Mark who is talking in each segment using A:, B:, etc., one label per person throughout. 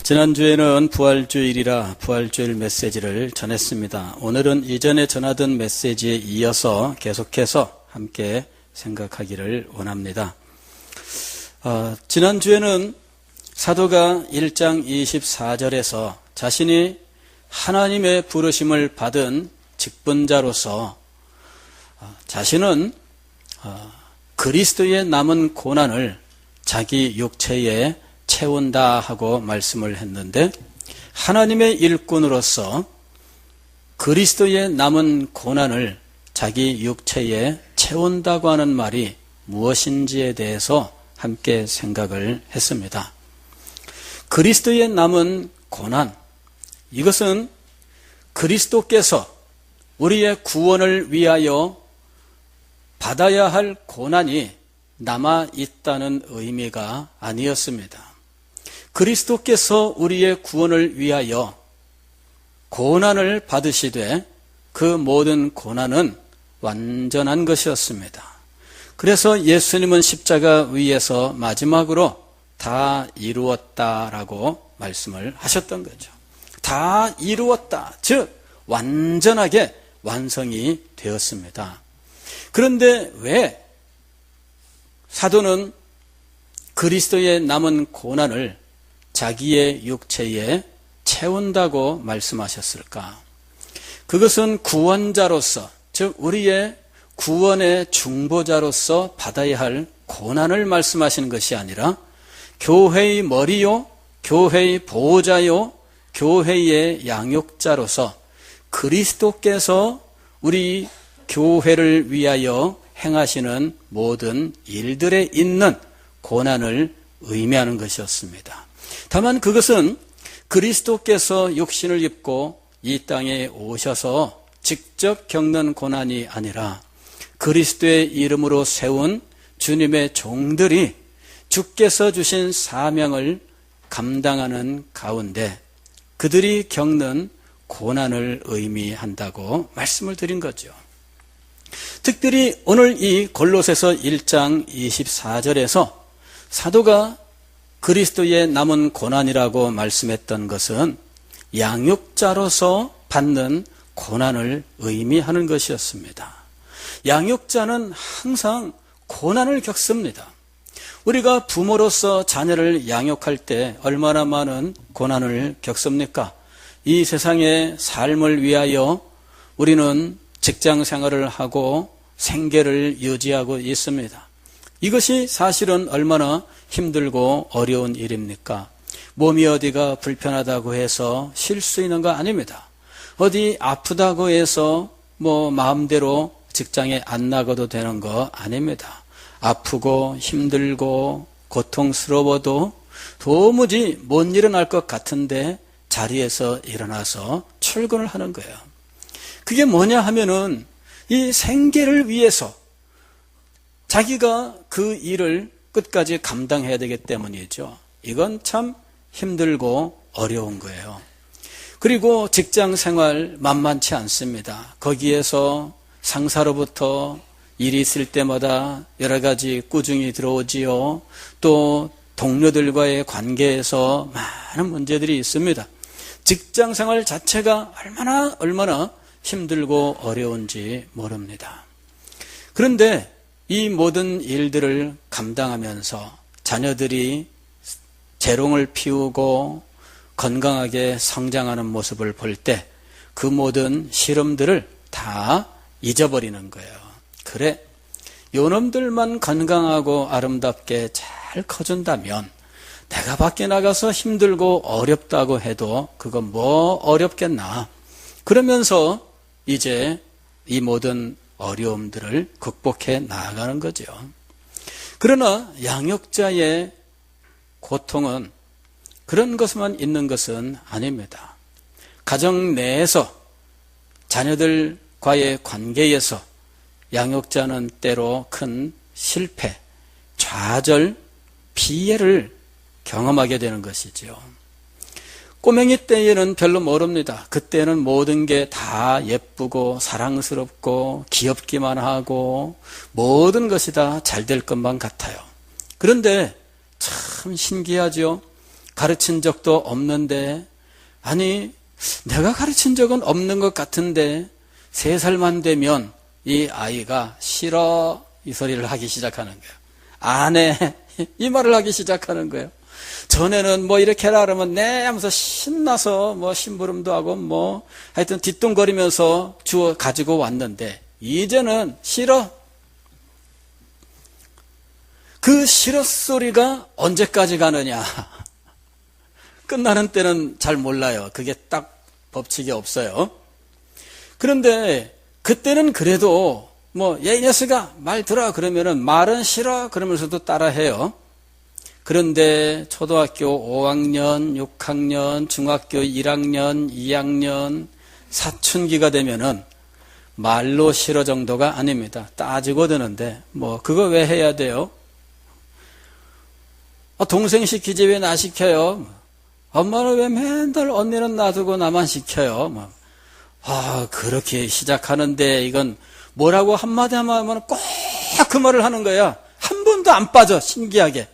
A: 지난주에는 부활주일이라 부활주일 메시지를 전했습니다. 오늘은 이전에 전하던 메시지에 이어서 계속해서 함께 생각하기를 원합니다. 지난주에는 사도가 1장 24절에서 자신이 하나님의 부르심을 받은 직분자로서 자신은 그리스도의 남은 고난을 자기 육체에 채운다 하고 말씀을 했는데, 하나님의 일꾼으로서 그리스도의 남은 고난을 자기 육체에 채운다고 하는 말이 무엇인지에 대해서 함께 생각을 했습니다. 그리스도의 남은 고난, 이것은 그리스도께서 우리의 구원을 위하여 받아야 할 고난이 남아 있다는 의미가 아니었습니다. 그리스도께서 우리의 구원을 위하여 고난을 받으시되 그 모든 고난은 완전한 것이었습니다. 그래서 예수님은 십자가 위에서 마지막으로 다 이루었다라고 말씀을 하셨던 거죠. 다 이루었다, 즉 완전하게 완성이 되었습니다. 그런데 왜 사도는 그리스도의 남은 고난을 자기의 육체에 채운다고 말씀하셨을까? 그것은 구원자로서, 즉 우리의 구원의 중보자로서 받아야 할 고난을 말씀하시는 것이 아니라 교회의 머리요, 교회의 보호자요, 교회의 양육자로서 그리스도께서 우리 교회를 위하여 행하시는 모든 일들에 있는 고난을 의미하는 것이었습니다. 다만 그것은 그리스도께서 육신을 입고 이 땅에 오셔서 직접 겪는 고난이 아니라 그리스도의 이름으로 세운 주님의 종들이 주께서 주신 사명을 감당하는 가운데 그들이 겪는 고난을 의미한다고 말씀을 드린 거죠. 특별히 오늘 이 골로새서 1장 24절에서 사도가 그리스도의 남은 고난이라고 말씀했던 것은 양육자로서 받는 고난을 의미하는 것이었습니다. 양육자는 항상 고난을 겪습니다. 우리가 부모로서 자녀를 양육할 때 얼마나 많은 고난을 겪습니까? 이 세상의 삶을 위하여 우리는 직장 생활을 하고 생계를 유지하고 있습니다. 이것이 사실은 얼마나 힘들고 어려운 일입니까? 몸이 어디가 불편하다고 해서 쉴 수 있는 거 아닙니다. 어디 아프다고 해서 마음대로 직장에 안 나가도 되는 거 아닙니다. 아프고 힘들고 고통스러워도 도무지 못 일어날 것 같은데 자리에서 일어나서 출근을 하는 거예요. 그게 뭐냐 하면은 이 생계를 위해서 자기가 그 일을 끝까지 감당해야 되기 때문이죠. 이건 참 힘들고 어려운 거예요. 그리고 직장 생활 만만치 않습니다. 거기에서 상사로부터 일이 있을 때마다 여러 가지 꾸중이 들어오지요. 또 동료들과의 관계에서 많은 문제들이 있습니다. 직장 생활 자체가 얼마나 힘들고 어려운지 모릅니다. 그런데 이 모든 일들을 감당하면서 자녀들이 재롱을 피우고 건강하게 성장하는 모습을 볼 때 그 모든 시름들을 다 잊어버리는 거예요. 그래, 요놈들만 건강하고 아름답게 잘 커준다면 내가 밖에 나가서 힘들고 어렵다고 해도 그건 뭐 어렵겠나. 그러면서 이제 이 모든 어려움들을 극복해 나아가는 거죠. 그러나 양육자의 고통은 그런 것만 있는 것은 아닙니다. 가정 내에서 자녀들과의 관계에서 양육자는 때로 큰 실패, 좌절, 피해를 경험하게 되는 것이죠. 꼬맹이 때에는 별로 모릅니다. 그때는 모든 게 다 예쁘고 사랑스럽고 귀엽기만 하고 모든 것이 다 잘 될 것만 같아요. 그런데 참 신기하죠. 가르친 적도 없는데, 아니 내가 가르친 적은 없는 것 같은데 3살만 되면 이 아이가 싫어 이 소리를 하기 시작하는 거예요. 안 해 이 말을 하기 시작하는 거예요. 전에는 뭐 이렇게 해라 그러면 네 하면서 신나서 뭐 심부름도 하고 뭐 하여튼 뒷동거리면서 주워 가지고 왔는데 이제는 싫어. 그 싫어 소리가 언제까지 가느냐. 끝나는 때는 잘 몰라요. 그게 딱 법칙이 없어요. 그런데 그때는 그래도 뭐 야 이 녀석아 말 들어 그러면은 말은 싫어 그러면서도 따라해요. 그런데 초등학교 5학년, 6학년, 중학교 1학년, 2학년, 사춘기가 되면은 말로 싫어 정도가 아닙니다. 따지고 드는데 뭐 그거 왜 해야 돼요? 동생 시키지 왜 나 시켜요? 엄마는 왜 맨날 언니는 놔두고 나만 시켜요? 그렇게 시작하는데 이건 뭐라고 한마디 하면 꼭 그 말을 하는 거야. 한 번도 안 빠져, 신기하게.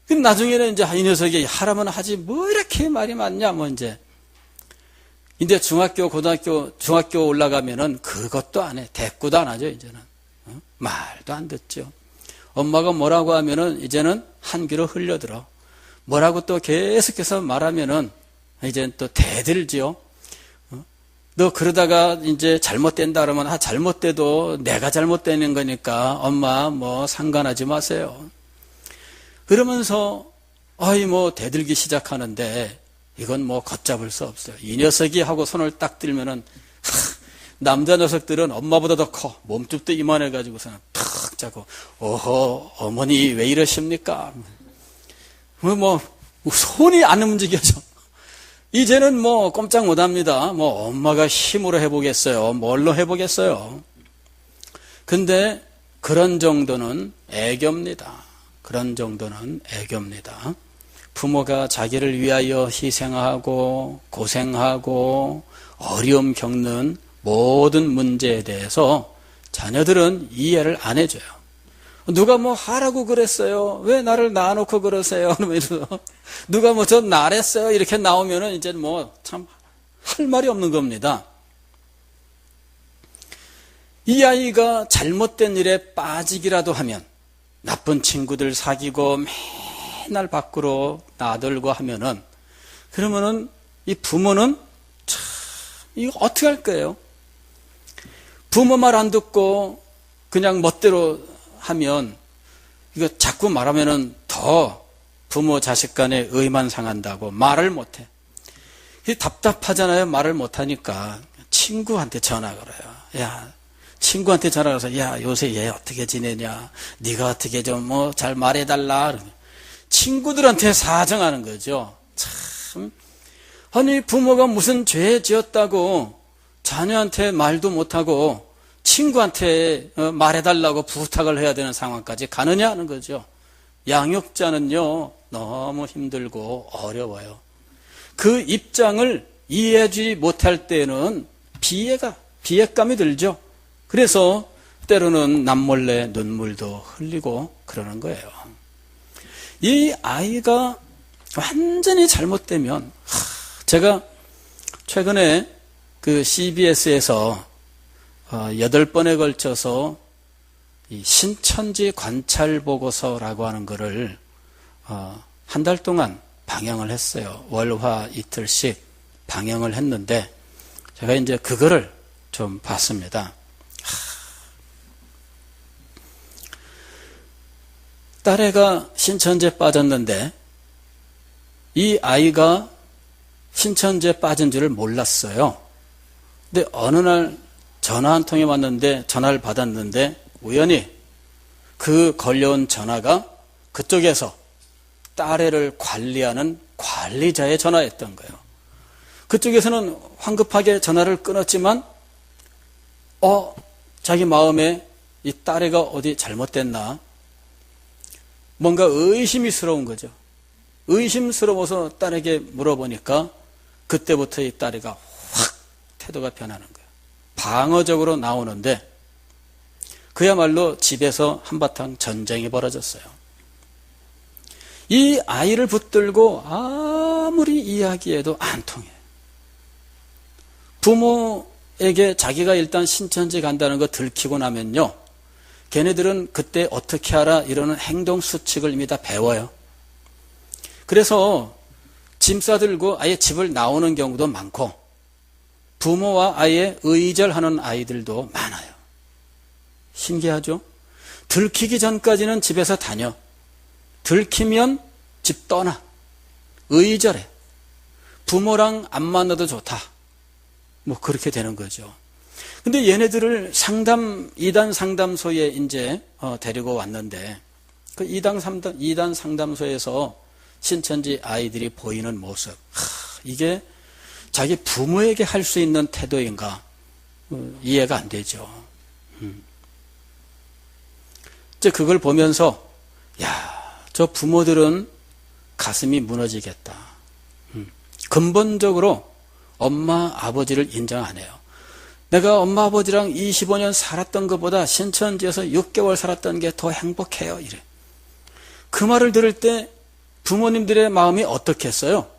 A: 그럼 나중에는 이제 이 녀석이 하라면 하지 뭐 이렇게 말이 많냐, 뭐 이제. 근데 중학교, 고등학교, 중학교 올라가면은 그것도 안 해. 대꾸도 안 하죠, 이제는. 말도 안 듣죠. 엄마가 뭐라고 하면은 이제는 한 귀로 흘려들어. 뭐라고 또 계속해서 말하면은 이제는 또 대들지요. 너 그러다가 이제 잘못된다 그러면 잘못돼도 내가 잘못되는 거니까 엄마 뭐 상관하지 마세요. 그러면서 뭐 대들기 시작하는데 이건 뭐 걷잡을 수 없어요. 이 녀석이 하고 손을 딱 들면은 남자 녀석들은 엄마보다 더 커. 몸집도 이만해가지고서는 탁 잡고 어머니 왜 이러십니까? 뭐 손이 안 움직여져. 이제는 뭐 꼼짝 못합니다. 뭐 엄마가 힘으로 해보겠어요. 뭘로 해보겠어요. 근데 그런 정도는 애교입니다. 그런 정도는 애교입니다. 부모가 자기를 위하여 희생하고 고생하고 어려움 겪는 모든 문제에 대해서 자녀들은 이해를 안 해줘요. 누가 뭐 하라고 그랬어요. 왜 나를 놔놓고 그러세요? 그러면서 누가 뭐 저 나랬어요. 이렇게 나오면은 이제 뭐 참 할 말이 없는 겁니다. 이 아이가 잘못된 일에 빠지기라도 하면 나쁜 친구들 사귀고 맨날 밖으로 나들고 하면은 그러면은 이 부모는 참 이거 어떻게 할 거예요? 부모 말 안 듣고 그냥 멋대로 하면 이거 자꾸 말하면은 더 부모 자식 간의 의만 상한다고 말을 못해. 답답하잖아요. 말을 못하니까 친구한테 전화 걸어요. 친구한테 전화 걸어서 요새 얘 어떻게 지내냐? 네가 어떻게 좀 뭐 잘 말해달라. 친구들한테 사정하는 거죠. 참 아니 부모가 무슨 죄 지었다고 자녀한테 말도 못하고 친구한테 말해달라고 부탁을 해야 되는 상황까지 가느냐 하는 거죠. 양육자는요 너무 힘들고 어려워요. 그 입장을 이해하지 못할 때는 비애감이 들죠. 그래서 때로는 남몰래 눈물도 흘리고 그러는 거예요. 이 아이가 완전히 잘못되면 제가 최근에 그 CBS에서 8번에 걸쳐서 이 신천지 관찰 보고서라고 하는 거를 한 달 동안 방영을 했어요. 월화 이틀씩 방영을 했는데 제가 이제 그거를 좀 봤습니다. 딸애가 신천지에 빠졌는데 이 아이가 신천지에 빠진 줄을 몰랐어요. 근데 어느 날 전화 한 통이 왔는데 전화를 받았는데 우연히 그 걸려온 전화가 그쪽에서 딸애를 관리하는 관리자의 전화였던 거예요. 그쪽에서는 황급하게 전화를 끊었지만 자기 마음에 이 딸애가 어디 잘못됐나 뭔가 의심스러운 거죠. 의심스러워서 딸에게 물어보니까 그때부터 이 딸애가 확 태도가 변하는 거예요. 방어적으로 나오는데 그야말로 집에서 한바탕 전쟁이 벌어졌어요. 이 아이를 붙들고 아무리 이야기해도 안 통해. 부모에게 자기가 일단 신천지 간다는 거 들키고 나면요, 걔네들은 그때 어떻게 하라 이러는 행동 수칙을 이미 다 배워요. 그래서 짐 싸들고 아예 집을 나오는 경우도 많고, 부모와 아예 의절하는 아이들도 많아요. 신기하죠? 들키기 전까지는 집에서 다녀. 들키면 집 떠나. 의절해. 부모랑 안 만나도 좋다. 뭐 그렇게 되는 거죠. 근데 얘네들을 이단 상담소에 이제 데리고 왔는데, 그 이단 상담소에서 신천지 아이들이 보이는 모습, 이게 자기 부모에게 할 수 있는 태도인가 이해가 안 되죠. 이제 그걸 보면서 저 부모들은 가슴이 무너지겠다. 근본적으로 엄마 아버지를 인정 안 해요. 내가 엄마 아버지랑 25년 살았던 것보다 신천지에서 6개월 살았던 게 더 행복해요. 이래. 그 말을 들을 때 부모님들의 마음이 어떻겠어요?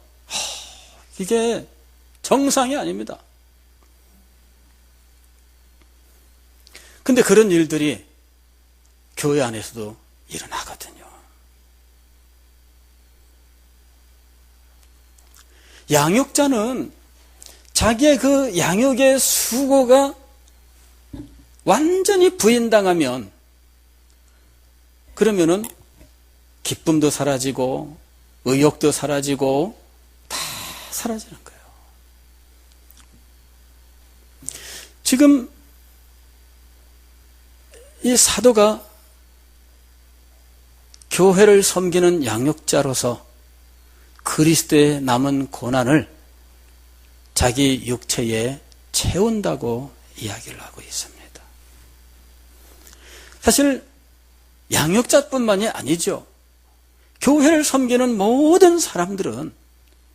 A: 이게 정상이 아닙니다. 근데 그런 일들이 교회 안에서도 일어나거든요. 양육자는 자기의 그 양육의 수고가 완전히 부인당하면, 그러면은 기쁨도 사라지고 의욕도 사라지고 다 사라지는 거예요. 지금 이 사도가 교회를 섬기는 양육자로서 그리스도의 남은 고난을 자기 육체에 채운다고 이야기를 하고 있습니다. 사실 양육자뿐만이 아니죠. 교회를 섬기는 모든 사람들은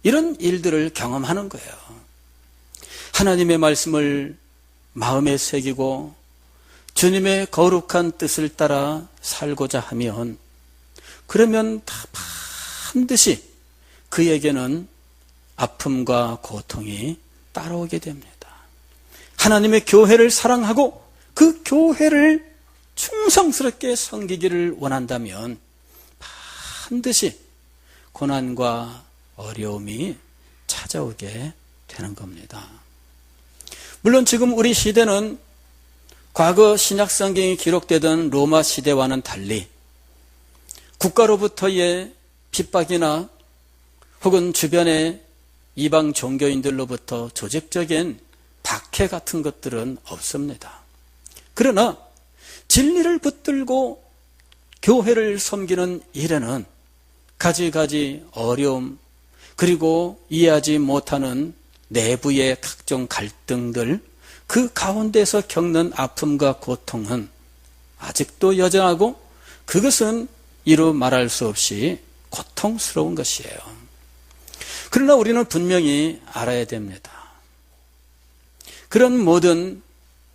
A: 이런 일들을 경험하는 거예요. 하나님의 말씀을 마음에 새기고 주님의 거룩한 뜻을 따라 살고자 하면, 그러면 다 반드시 그에게는 아픔과 고통이 따라오게 됩니다. 하나님의 교회를 사랑하고 그 교회를 충성스럽게 섬기기를 원한다면 반드시 고난과 어려움이 찾아오게 되는 겁니다. 물론 지금 우리 시대는 과거 신약 성경이 기록되던 로마 시대와는 달리 국가로부터의 핍박이나 혹은 주변의 이방 종교인들로부터 조직적인 박해 같은 것들은 없습니다. 그러나 진리를 붙들고 교회를 섬기는 일에는 가지가지 어려움, 그리고 이해하지 못하는 내부의 각종 갈등들, 그 가운데서 겪는 아픔과 고통은 아직도 여전하고, 그것은 이루 말할 수 없이 고통스러운 것이에요. 그러나 우리는 분명히 알아야 됩니다. 그런 모든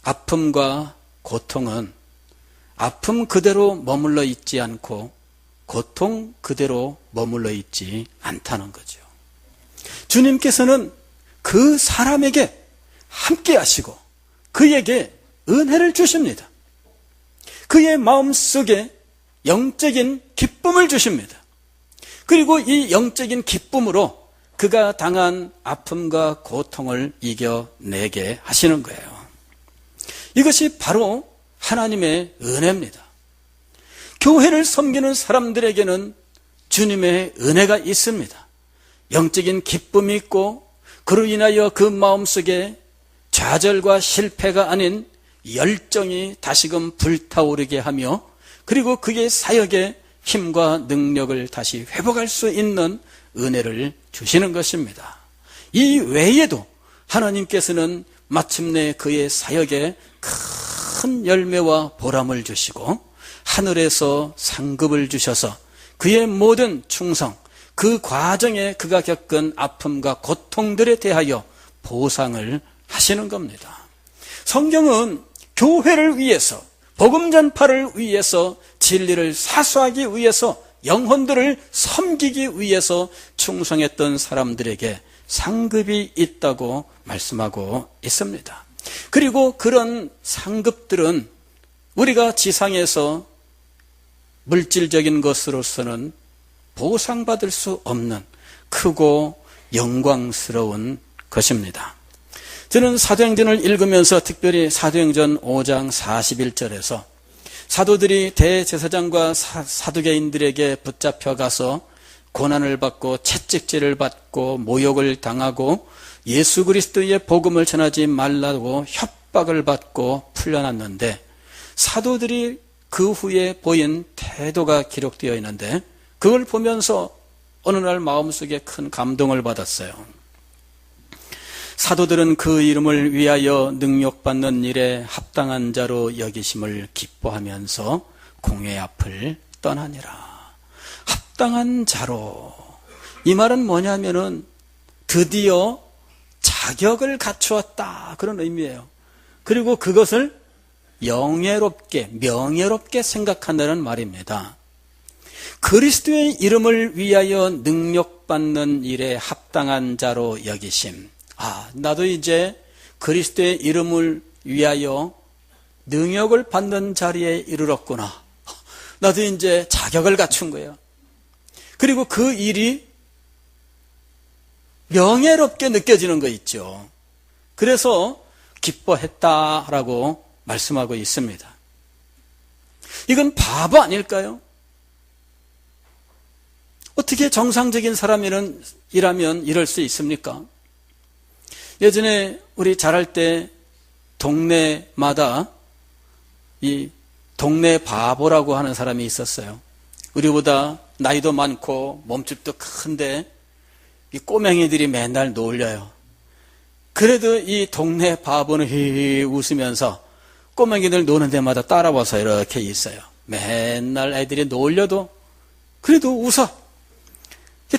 A: 아픔과 고통은 아픔 그대로 머물러 있지 않고 고통 그대로 머물러 있지 않다는 거죠. 주님께서는 그 사람에게 함께 하시고 그에게 은혜를 주십니다. 그의 마음속에 영적인 기쁨을 주십니다. 그리고 이 영적인 기쁨으로 그가 당한 아픔과 고통을 이겨내게 하시는 거예요. 이것이 바로 하나님의 은혜입니다. 교회를 섬기는 사람들에게는 주님의 은혜가 있습니다. 영적인 기쁨이 있고, 그로 인하여 그 마음속에 좌절과 실패가 아닌 열정이 다시금 불타오르게 하며, 그리고 그의 사역에 힘과 능력을 다시 회복할 수 있는 은혜를 주시는 것입니다. 이 외에도 하나님께서는 마침내 그의 사역에 큰 열매와 보람을 주시고 하늘에서 상급을 주셔서 그의 모든 충성, 그 과정에 그가 겪은 아픔과 고통들에 대하여 보상을 하시는 겁니다. 성경은 교회를 위해서, 복음 전파를 위해서, 진리를 사수하기 위해서 영혼들을 섬기기 위해서 충성했던 사람들에게 상급이 있다고 말씀하고 있습니다. 그리고 그런 상급들은 우리가 지상에서 물질적인 것으로서는 보상받을 수 없는 크고 영광스러운 것입니다. 저는 사도행전을 읽으면서 특별히 사도행전 5장 41절에서 사도들이 대제사장과 사두개인들에게 붙잡혀가서 고난을 받고 채찍질을 받고 모욕을 당하고 예수 그리스도의 복음을 전하지 말라고 협박을 받고 풀려났는데 사도들이 그 후에 보인 태도가 기록되어 있는데 그걸 보면서 어느 날 마음속에 큰 감동을 받았어요. 사도들은 그 이름을 위하여 능욕받는 일에 합당한 자로 여기심을 기뻐하면서 공회 앞을 떠나니라. 합당한 자로. 이 말은 뭐냐면은 드디어 자격을 갖추었다. 그런 의미예요. 그리고 그것을 명예롭게 생각한다는 말입니다. 그리스도의 이름을 위하여 능욕받는 일에 합당한 자로 여기심. 나도 이제 그리스도의 이름을 위하여 능욕을 받는 자리에 이르렀구나. 나도 이제 자격을 갖춘 거예요. 그리고 그 일이 명예롭게 느껴지는 거 있죠. 그래서 기뻐했다라고 말씀하고 있습니다. 이건 바보 아닐까요? 어떻게 정상적인 사람이라면 이럴 수 있습니까? 예전에 우리 자랄 때 동네마다 이 동네 바보라고 하는 사람이 있었어요. 우리보다 나이도 많고 몸집도 큰데 이 꼬맹이들이 맨날 놀려요. 그래도 이 동네 바보는 히히 웃으면서 꼬맹이들 노는 데마다 따라와서 이렇게 있어요. 맨날 애들이 놀려도 그래도 웃어.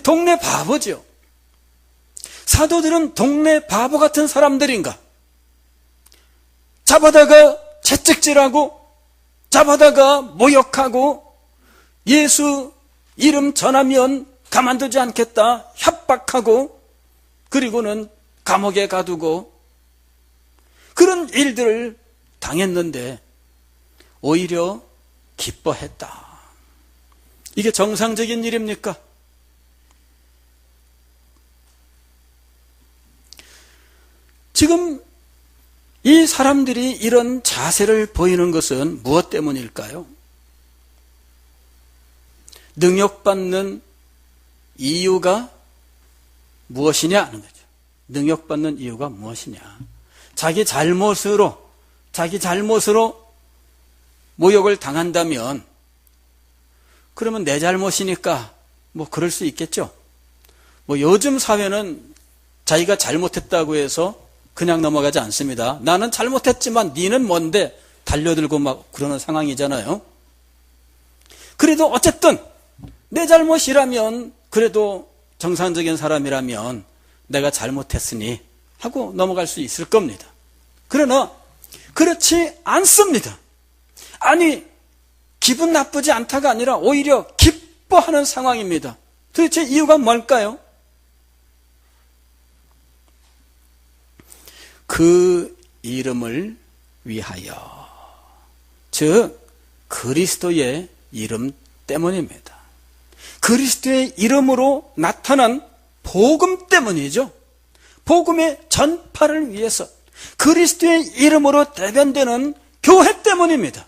A: 동네 바보죠. 사도들은 동네 바보 같은 사람들인가? 잡아다가 채찍질하고 잡아다가 모욕하고 예수 이름 전하면 가만두지 않겠다 협박하고 그리고는 감옥에 가두고 그런 일들을 당했는데 오히려 기뻐했다. 이게 정상적인 일입니까? 지금 이 사람들이 이런 자세를 보이는 것은 무엇 때문일까요? 능욕받는 이유가 무엇이냐 하는 거죠. 능욕받는 이유가 무엇이냐. 자기 잘못으로 모욕을 당한다면 그러면 내 잘못이니까 그럴 수 있겠죠. 요즘 사회는 자기가 잘못했다고 해서 그냥 넘어가지 않습니다. 나는 잘못했지만 니는 뭔데 달려들고 막 그러는 상황이잖아요. 그래도 어쨌든 내 잘못이라면 그래도 정상적인 사람이라면 내가 잘못했으니 하고 넘어갈 수 있을 겁니다. 그러나 그렇지 않습니다. 아니 기분 나쁘지 않다가 아니라 오히려 기뻐하는 상황입니다. 도대체 이유가 뭘까요? 그 이름을 위하여, 즉 그리스도의 이름 때문입니다. 그리스도의 이름으로 나타난 복음 때문이죠. 복음의 전파를 위해서 그리스도의 이름으로 대변되는 교회 때문입니다.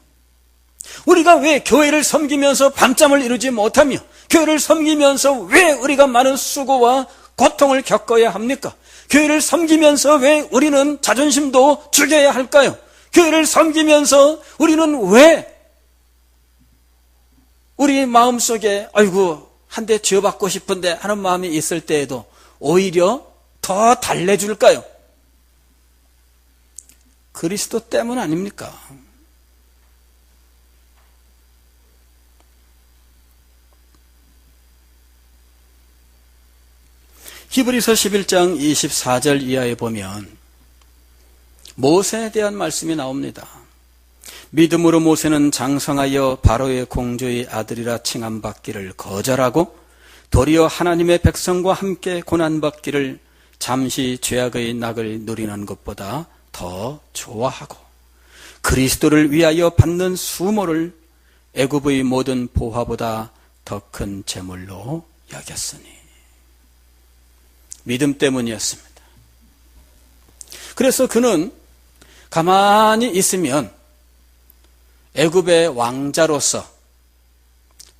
A: 우리가 왜 교회를 섬기면서 밤잠을 이루지 못하며 교회를 섬기면서 왜 우리가 많은 수고와 고통을 겪어야 합니까? 교회를 섬기면서 왜 우리는 자존심도 죽여야 할까요? 교회를 섬기면서 우리는 왜 우리 마음속에 아이고 한 대 쥐어받고 싶은데 하는 마음이 있을 때에도 오히려 더 달래줄까요? 그리스도 때문 아닙니까? 히브리서 11장 24절 이하에 보면 모세에 대한 말씀이 나옵니다. 믿음으로 모세는 장성하여 바로의 공주의 아들이라 칭함받기를 거절하고 도리어 하나님의 백성과 함께 고난받기를 잠시 죄악의 낙을 누리는 것보다 더 좋아하고 그리스도를 위하여 받는 수모를 애굽의 모든 보화보다 더 큰 재물로 여겼으니. 믿음 때문이었습니다. 그래서 그는 가만히 있으면 애굽의 왕자로서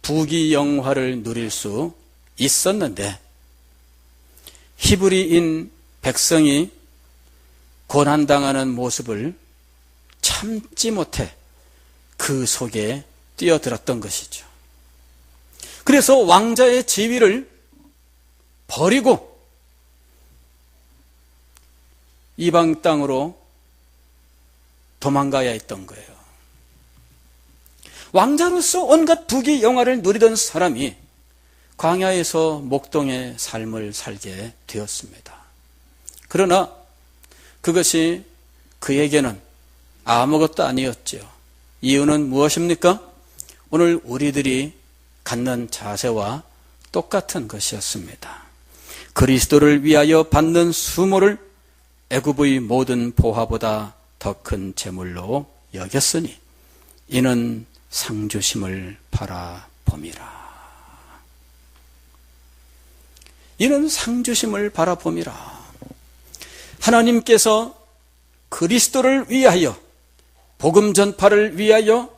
A: 부귀 영화를 누릴 수 있었는데 히브리인 백성이 고난당하는 모습을 참지 못해 그 속에 뛰어들었던 것이죠. 그래서 왕자의 지위를 버리고 이방 땅으로 도망가야 했던 거예요. 왕자로서 온갖 부귀 영화를 누리던 사람이 광야에서 목동의 삶을 살게 되었습니다. 그러나 그것이 그에게는 아무것도 아니었지요. 이유는 무엇입니까? 오늘 우리들이 갖는 자세와 똑같은 것이었습니다. 그리스도를 위하여 받는 수모를 애굽의 모든 보화보다 더 큰 재물로 여겼으니 이는 상주심을 바라봄이라. 이는 상주심을 바라봄이라. 하나님께서 그리스도를 위하여, 복음 전파를 위하여,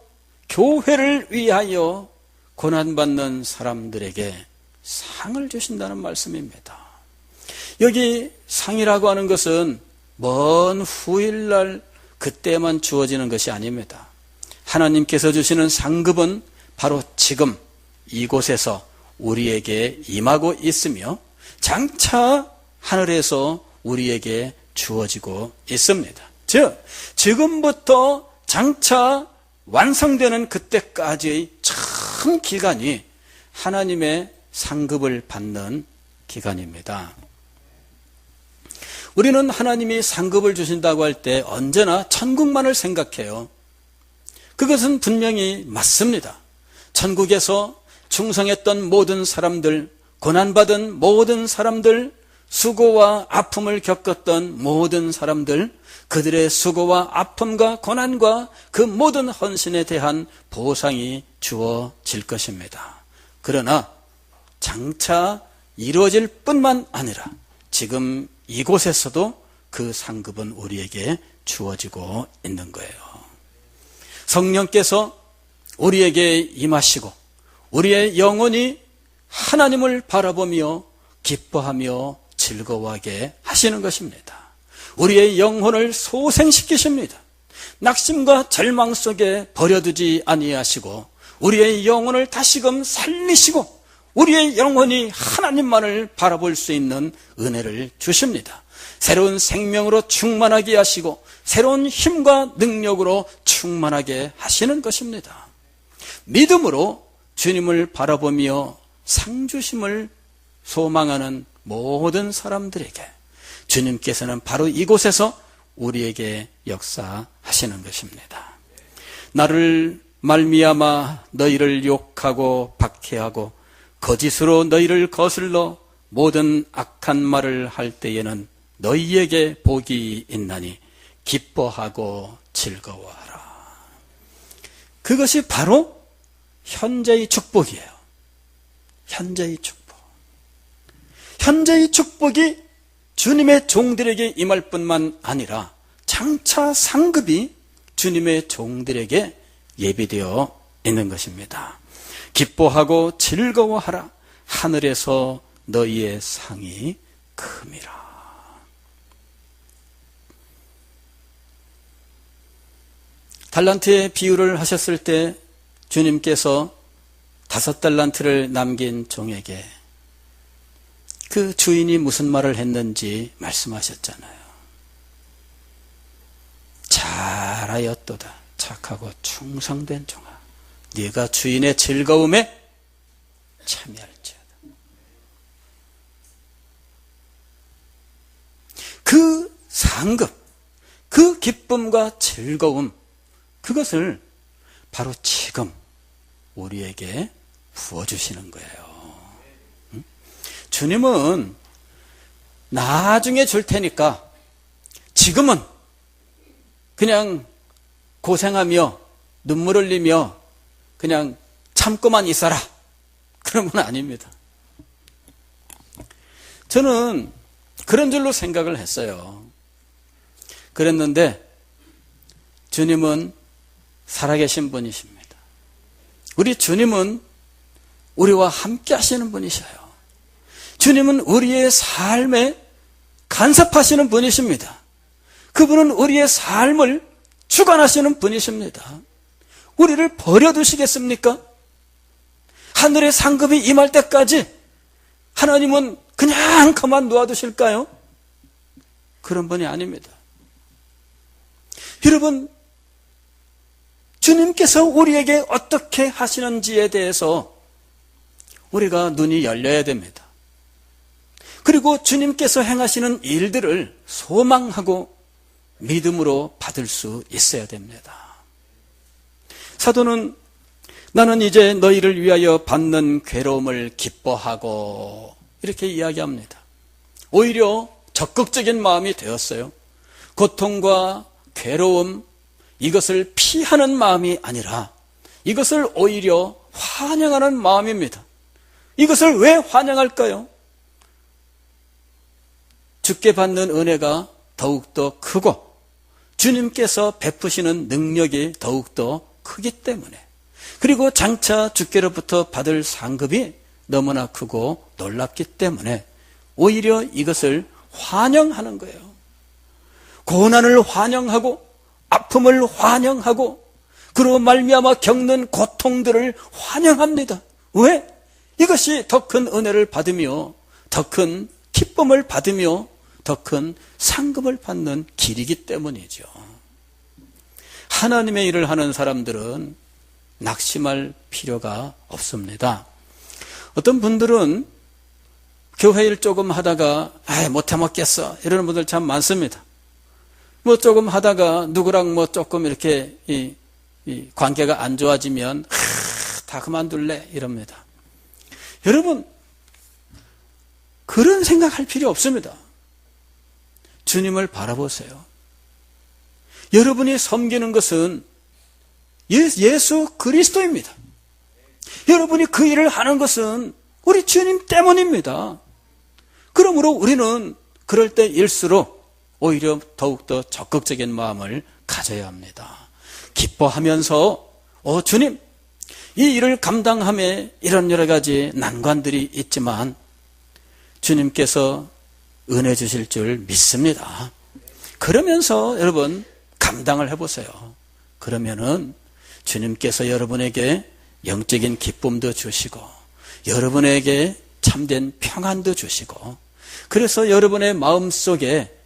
A: 교회를 위하여 고난받는 사람들에게 상을 주신다는 말씀입니다. 여기 상이라고 하는 것은 먼 후일날 그때만 주어지는 것이 아닙니다. 하나님께서 주시는 상급은 바로 지금 이곳에서 우리에게 임하고 있으며 장차 하늘에서 우리에게 주어지고 있습니다. 즉, 지금부터 장차 완성되는 그때까지의 전 기간이 하나님의 상급을 받는 기간입니다. 우리는 하나님이 상급을 주신다고 할 때 언제나 천국만을 생각해요. 그것은 분명히 맞습니다. 천국에서 충성했던 모든 사람들, 고난받은 모든 사람들, 수고와 아픔을 겪었던 모든 사람들, 그들의 수고와 아픔과 고난과 그 모든 헌신에 대한 보상이 주어질 것입니다. 그러나 장차 이루어질 뿐만 아니라 지금 이곳에서도 그 상급은 우리에게 주어지고 있는 거예요. 성령께서 우리에게 임하시고 우리의 영혼이 하나님을 바라보며 기뻐하며 즐거워하게 하시는 것입니다. 우리의 영혼을 소생시키십니다. 낙심과 절망 속에 버려두지 아니하시고 우리의 영혼을 다시금 살리시고 우리의 영혼이 하나님만을 바라볼 수 있는 은혜를 주십니다. 새로운 생명으로 충만하게 하시고 새로운 힘과 능력으로 충만하게 하시는 것입니다. 믿음으로 주님을 바라보며 상주심을 소망하는 모든 사람들에게 주님께서는 바로 이곳에서 우리에게 역사하시는 것입니다. 나를 말미암아 너희를 욕하고 박해하고 거짓으로 너희를 거슬러 모든 악한 말을 할 때에는 너희에게 복이 있나니 기뻐하고 즐거워하라. 그것이 바로 현재의 축복이에요. 현재의 축복. 현재의 축복이 주님의 종들에게 임할 뿐만 아니라 장차 상급이 주님의 종들에게 예비되어 있는 것입니다. 기뻐하고 즐거워하라. 하늘에서 너희의 상이 큼이라. 달란트의 비유를 하셨을 때 주님께서 5달란트를 남긴 종에게 그 주인이 무슨 말을 했는지 말씀하셨잖아요. 잘하였도다. 착하고 충성된 종아. 네가 주인의 즐거움에 참여할지어다. 그 상급, 그 기쁨과 즐거움, 그것을 바로 지금 우리에게 부어주시는 거예요. 주님은 나중에 줄 테니까 지금은 그냥 고생하며 눈물 흘리며 그냥 참고만 있어라, 그런 건 아닙니다. 저는 그런 줄로 생각을 했어요. 그랬는데 주님은 살아계신 분이십니다. 우리 주님은 우리와 함께 하시는 분이셔요. 주님은 우리의 삶에 간섭하시는 분이십니다. 그분은 우리의 삶을 주관하시는 분이십니다. 우리를 버려두시겠습니까? 하늘의 상급이 임할 때까지 하나님은 그냥 가만 놓아두실까요? 그런 분이 아닙니다. 여러분, 주님께서 우리에게 어떻게 하시는지에 대해서 우리가 눈이 열려야 됩니다. 그리고 주님께서 행하시는 일들을 소망하고 믿음으로 받을 수 있어야 됩니다. 사도는 나는 이제 너희를 위하여 받는 괴로움을 기뻐하고 이렇게 이야기합니다. 오히려 적극적인 마음이 되었어요. 고통과 괴로움, 이것을 피하는 마음이 아니라 이것을 오히려 환영하는 마음입니다. 이것을 왜 환영할까요? 주께 받는 은혜가 더욱더 크고 주님께서 베푸시는 능력이 더욱더 크기 때문에, 그리고 장차 주께로부터 받을 상급이 너무나 크고 놀랍기 때문에 오히려 이것을 환영하는 거예요. 고난을 환영하고 아픔을 환영하고 그로 말미암아 겪는 고통들을 환영합니다. 왜? 이것이 더 큰 은혜를 받으며 더 큰 기쁨을 받으며 더 큰 상급을 받는 길이기 때문이죠. 하나님의 일을 하는 사람들은 낙심할 필요가 없습니다. 어떤 분들은 교회 일 조금 하다가 못해 먹겠어 이러는 분들 참 많습니다. 뭐 조금 하다가 누구랑 뭐 조금 이렇게 이 관계가 안 좋아지면 다 그만둘래 이럽니다. 여러분, 그런 생각할 필요 없습니다. 주님을 바라보세요. 여러분이 섬기는 것은 예수 그리스도입니다. 여러분이 그 일을 하는 것은 우리 주님 때문입니다. 그러므로 우리는 그럴 때일수록 오히려 더욱더 적극적인 마음을 가져야 합니다. 기뻐하면서 주님, 이 일을 감당함에 이런 여러 가지 난관들이 있지만 주님께서 은혜 주실 줄 믿습니다. 그러면서 여러분 감당을 해보세요. 그러면은 주님께서 여러분에게 영적인 기쁨도 주시고 여러분에게 참된 평안도 주시고, 그래서 여러분의 마음속에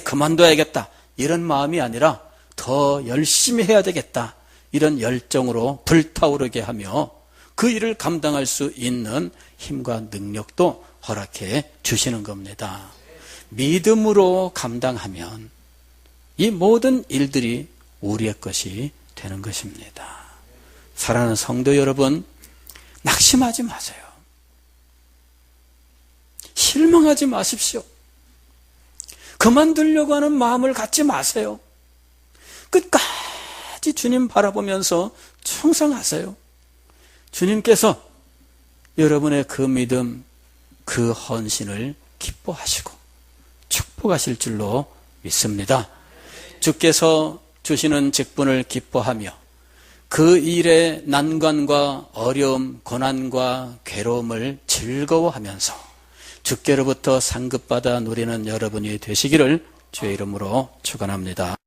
A: 그만둬야겠다 이런 마음이 아니라 더 열심히 해야 되겠다 이런 열정으로 불타오르게 하며 그 일을 감당할 수 있는 힘과 능력도 허락해 주시는 겁니다. 믿음으로 감당하면 이 모든 일들이 우리의 것이 되는 것입니다. 사랑하는 성도 여러분, 낙심하지 마세요. 실망하지 마십시오. 그만두려고 하는 마음을 갖지 마세요. 끝까지 주님 바라보면서 충성하세요. 주님께서 여러분의 그 믿음, 그 헌신을 기뻐하시고 축복하실 줄로 믿습니다. 주께서 주시는 직분을 기뻐하며 그 일의 난관과 어려움, 고난과 괴로움을 즐거워하면서 주께로부터 상급받아 누리는 여러분이 되시기를 주의 이름으로 축원합니다.